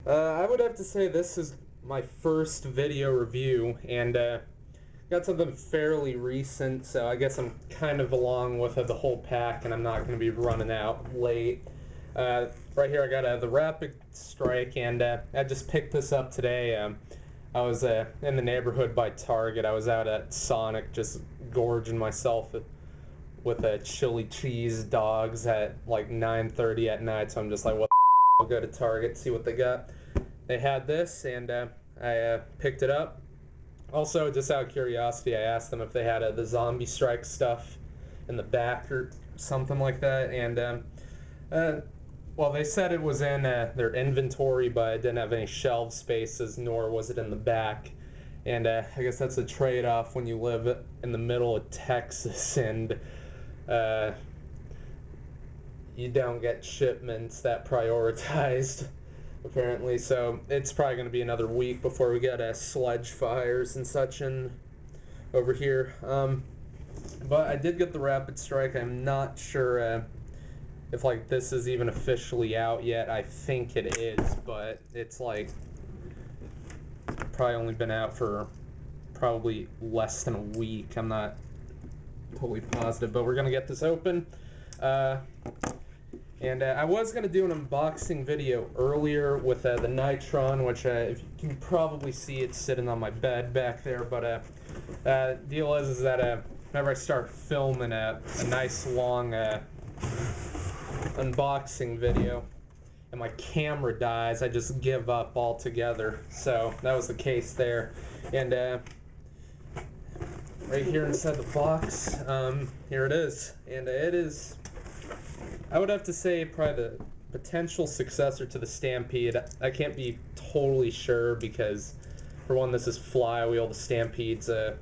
I would have to say this is my first video review, and got something fairly recent, so I guess I'm kind of along with the whole pack, and I'm not going to be running out late. Right here I got the Rapidstrike, and I just picked this up today. I was in the neighborhood by Target. I was out at Sonic just gorging myself with chili cheese dogs at like 9:30 at night, so I'm just like, what the hell? I'll go to Target, see what they got. They had this, and I picked it up. Also, just out of curiosity, I asked them if they had the Zombie Strike stuff in the back or something like that, and well, they said it was in their inventory, but it didn't have any shelf spaces, nor was it in the back. And I guess that's a trade-off when you live in the middle of Texas and you don't get shipments that prioritized, apparently. So it's probably going to be another week before we get sledge fires and such over here. But I did get the Rapidstrike. I'm not sure if like this is even officially out yet. I think it is, but it's like probably only been out for probably less than a week. I'm not totally positive, but we're gonna get this open. And I was gonna do an unboxing video earlier with the Nitron, which if you can probably see, it's sitting on my bed back there. But deal is that whenever I start filming a nice long unboxing video and my camera dies, I just give up altogether. So that was the case there. And right here inside the box, here it is. And it is, I would have to say, probably the potential successor to the Stampede. I can't be totally sure because, for one, this is flywheel. The Stampede's a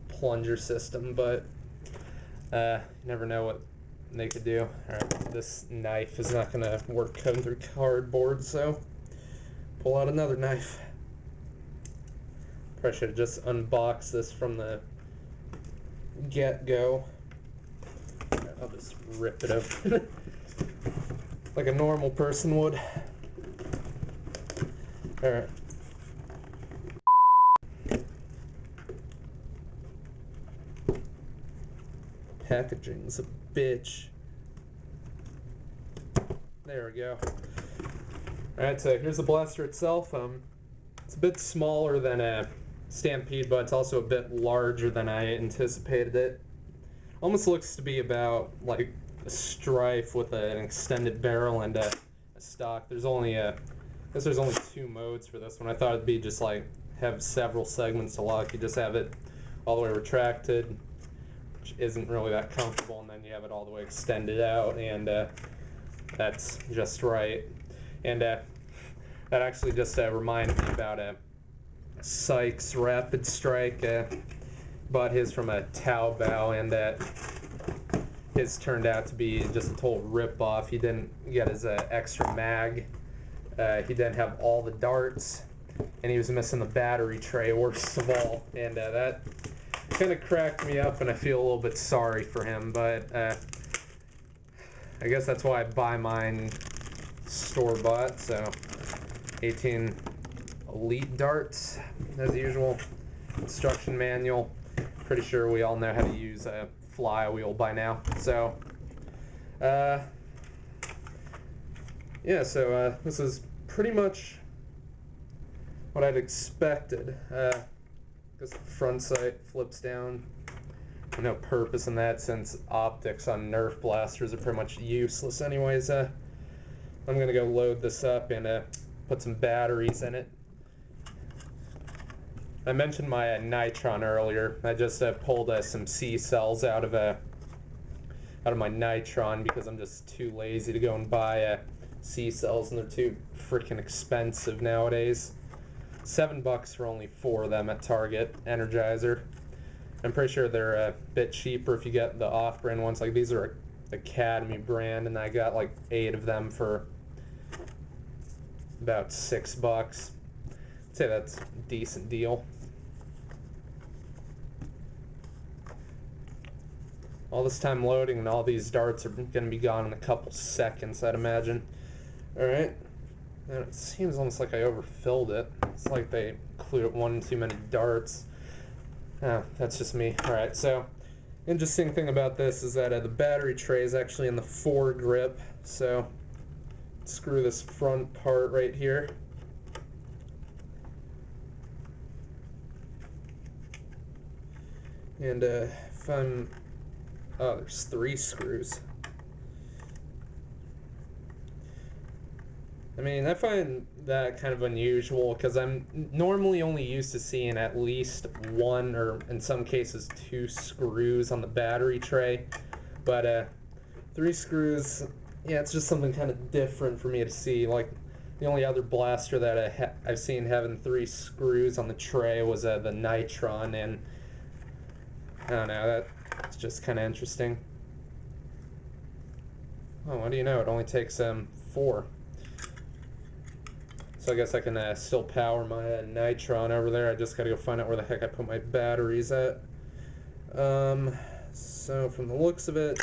plunger system, but you never know what they could do. Alright, this knife is not going to work cutting through cardboard, so pull out another knife. Probably should have just unboxed this from the get-go. I'll just rip it open like a normal person would. Alright. Packaging's a bitch. There we go. Alright, so here's the blaster itself. It's a bit smaller than a Stampede, but it's also a bit larger than I anticipated it. Almost looks to be about like a Strife with an extended barrel and a stock. There's only I guess there's only 2 modes for this one. I thought it'd be just like have several segments to lock. You just have it all the way retracted, which isn't really that comfortable, and then you have it all the way extended out, and that's just right. And that actually just reminded me about Sykes Rapidstrike. Bought his from a Taobao, and his turned out to be just a total rip-off. He didn't get his extra mag. He didn't have all the darts, and he was missing the battery tray, worst of all. And that kind of cracked me up, and I feel a little bit sorry for him. But I guess that's why I buy mine store-bought. So 18 Elite darts, as usual. Instruction manual. Pretty sure we all know how to use a flywheel by now. So, yeah, so this is pretty much what I'd expected. Because the front sight flips down. No purpose in that, since optics on Nerf blasters are pretty much useless anyways. I'm going to go load this up and put some batteries in it. I mentioned my Nitron earlier. I just pulled some C cells out of my Nitron because I'm just too lazy to go and buy C cells, and they're too freaking expensive nowadays. $7 for only 4 of them at Target Energizer. I'm pretty sure they're a bit cheaper if you get the off-brand ones. Like, these are Academy brand, and I got like 8 of them for about $6. I'd say that's a decent deal. All this time loading, and all these darts are going to be gone in a couple seconds, I'd imagine. Alright, And it seems almost like I overfilled it. It's like they included one too many darts. Oh, that's just me. Alright, so interesting thing about this is that the battery tray is actually in the foregrip. So screw this front part right here. And if I'm... Oh, there's 3 screws. I mean, I find that kind of unusual because I'm normally only used to seeing at least 1 or in some cases 2 screws on the battery tray. But 3 screws, yeah, it's just something kind of different for me to see. Like, the only other blaster that I've seen having 3 screws on the tray was the Nitron, and I don't know, that's just kind of interesting. Oh, what do you know? It only takes 4. So I guess I can still power my Nitron over there. I just gotta go find out where the heck I put my batteries at. So from the looks of it,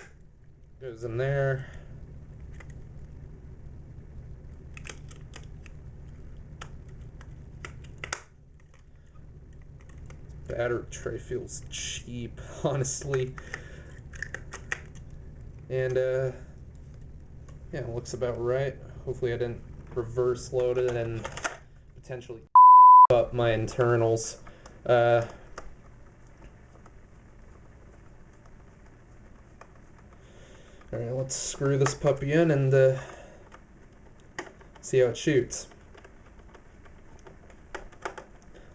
goes in there. Battery tray feels cheap, honestly. And yeah, it looks about right. Hopefully I didn't reverse load it and potentially up my internals. Alright, let's screw this puppy in and see how it shoots.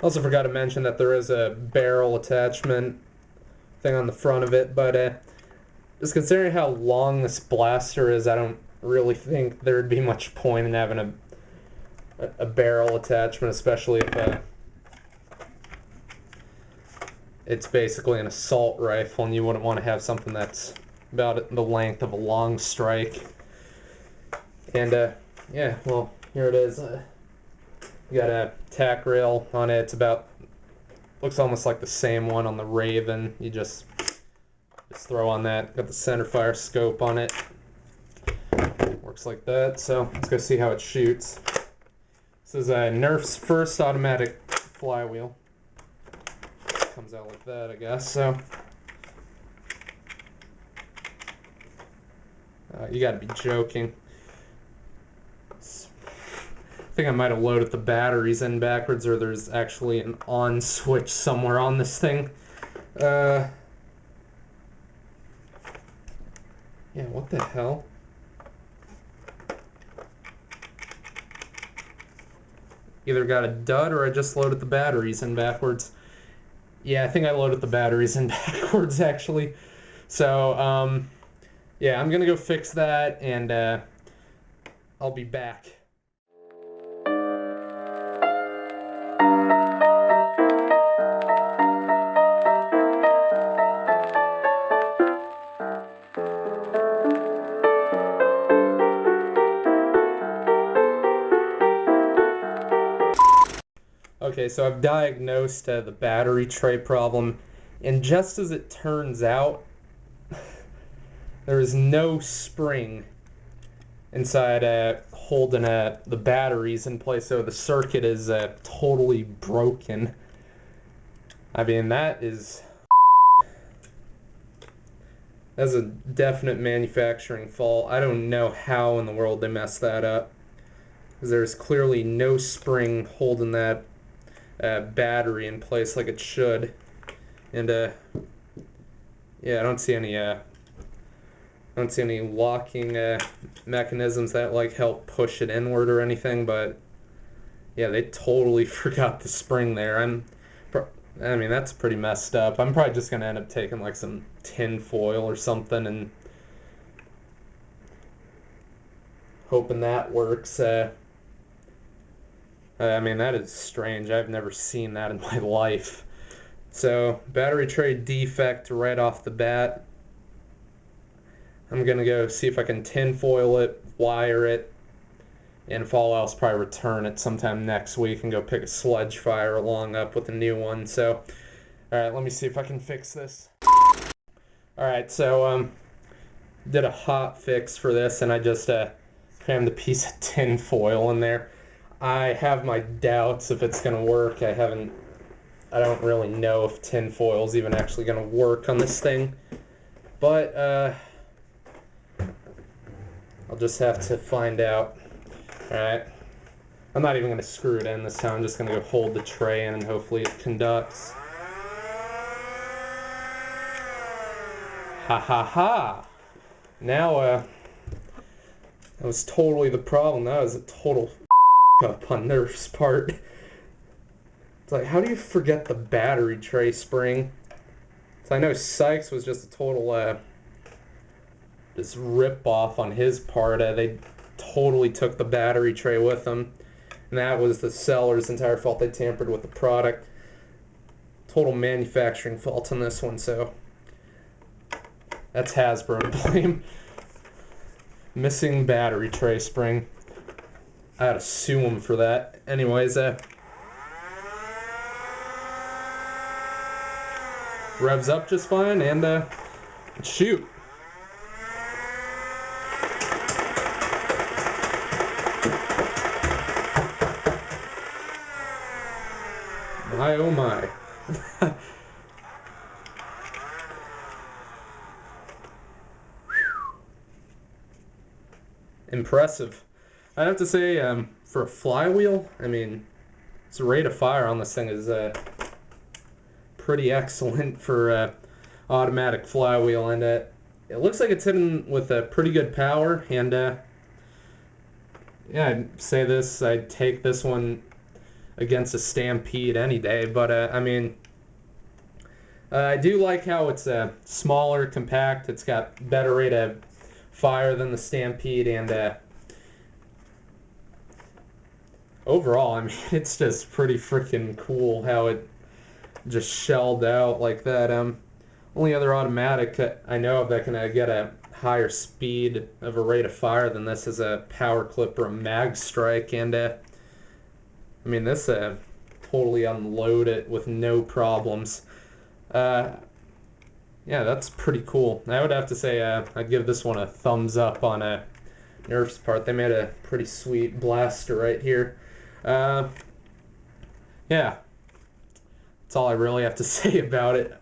Also forgot to mention that there is a barrel attachment thing on the front of it, but just considering how long this blaster is, I don't really think there would be much point in having a barrel attachment, especially if it's basically an assault rifle and you wouldn't want to have something that's about the length of a long strike. And yeah, well, here it is. You got a tack rail on it. It's about, looks almost like the same one on the Raven. You just throw on that. Got the center fire scope on it. Works like that. So let's go see how it shoots. This is Nerf's first automatic flywheel. Comes out like that, I guess. So you gotta be joking. I think I might have loaded the batteries in backwards, or there's actually an on switch somewhere on this thing. Yeah, what the hell? Either got a dud or I just loaded the batteries in backwards. Yeah, I think I loaded the batteries in backwards, actually. So, yeah, I'm gonna go fix that, and I'll be back. Okay, so I've diagnosed the battery tray problem, and just as it turns out, there is no spring inside holding the batteries in place, so the circuit is totally broken. I mean, that's a definite manufacturing fault. I don't know how in the world they messed that up, because there's clearly no spring holding that battery in place like it should. And yeah, I don't see any locking mechanisms that like help push it inward or anything, but yeah, they totally forgot the spring there. I mean, that's pretty messed up. I'm probably just gonna end up taking like some tin foil or something and hoping that works. I mean, that is strange. I've never seen that in my life. So, battery tray defect right off the bat. I'm gonna go see if I can tin foil it, wire it, and if all else, probably return it sometime next week and go pick a sludge fire along up with a new one. So, alright, let me see if I can fix this. Alright, so, did a hot fix for this, and I just crammed a piece of tin foil in there. I have my doubts if it's going to work. I don't really know if tin foil is even actually going to work on this thing. But, I'll just have to find out. Alright. I'm not even going to screw it in this time. I'm just going to go hold the tray in and hopefully it conducts. Ha ha ha! Now, that was totally the problem. That was a total up on Nerf's part. It's like, how do you forget the battery tray spring? So I know Sykes was just a total just rip off on his part. They totally took the battery tray with them, and that was the seller's entire fault. They tampered with the product. Total manufacturing fault on this one, so that's Hasbro to blame. Missing battery tray spring. I had to sue him for that. Anyways, revs up just fine, and shoot. My oh my. Impressive. I have to say, for a flywheel, I mean, its rate of fire on this thing is pretty excellent for automatic flywheel, and it looks like it's hitting with a pretty good power. And yeah, I'd say this, I'd take this one against a Stampede any day. But I mean, I do like how it's smaller, compact. It's got better rate of fire than the Stampede, and overall, I mean, it's just pretty freaking cool how it just shelled out like that. Only other automatic I know of that can get a higher speed of a rate of fire than this is a Power Clip or a Mag Strike, and I mean, this totally unload it with no problems. Yeah, that's pretty cool. I would have to say I'd give this one a thumbs up on Nerf's part. They made a pretty sweet blaster right here. Yeah, that's all I really have to say about it.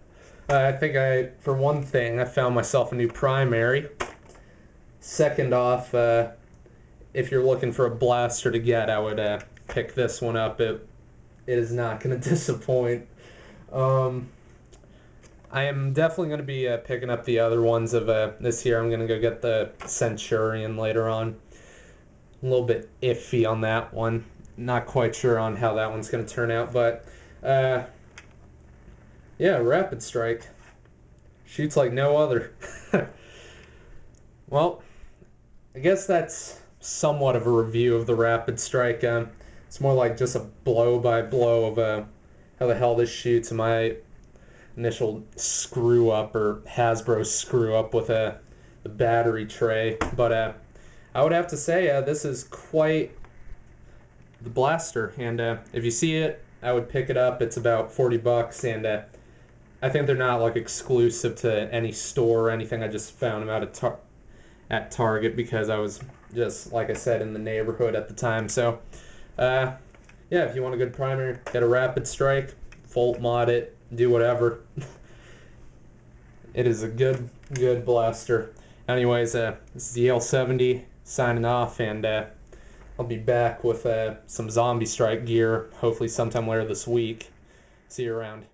I think for one thing, I found myself a new primary. Second off, if you're looking for a blaster to get, I would pick this one up. It is not going to disappoint. I am definitely going to be picking up the other ones of this year. I'm going to go get the Centurion later on. A little bit iffy on that one. Not quite sure on how that one's going to turn out, but yeah, Rapidstrike. Shoots like no other. Well, I guess that's somewhat of a review of the Rapidstrike. It's more like just a blow-by-blow of how the hell this shoots. My initial screw-up, or Hasbro screw-up with the battery tray. But I would have to say this is quite the blaster. And if you see it, I would pick it up. It's about $40, and I think they're not like exclusive to any store or anything. I just found them out at Target because I was just, like I said, in the neighborhood at the time. So yeah, if you want a good primer, get a Rapidstrike, Volt mod it, do whatever. It is a good blaster. Anyways, this is the L70 signing off, and I'll be back with some Zombie Strike gear hopefully sometime later this week. See you around.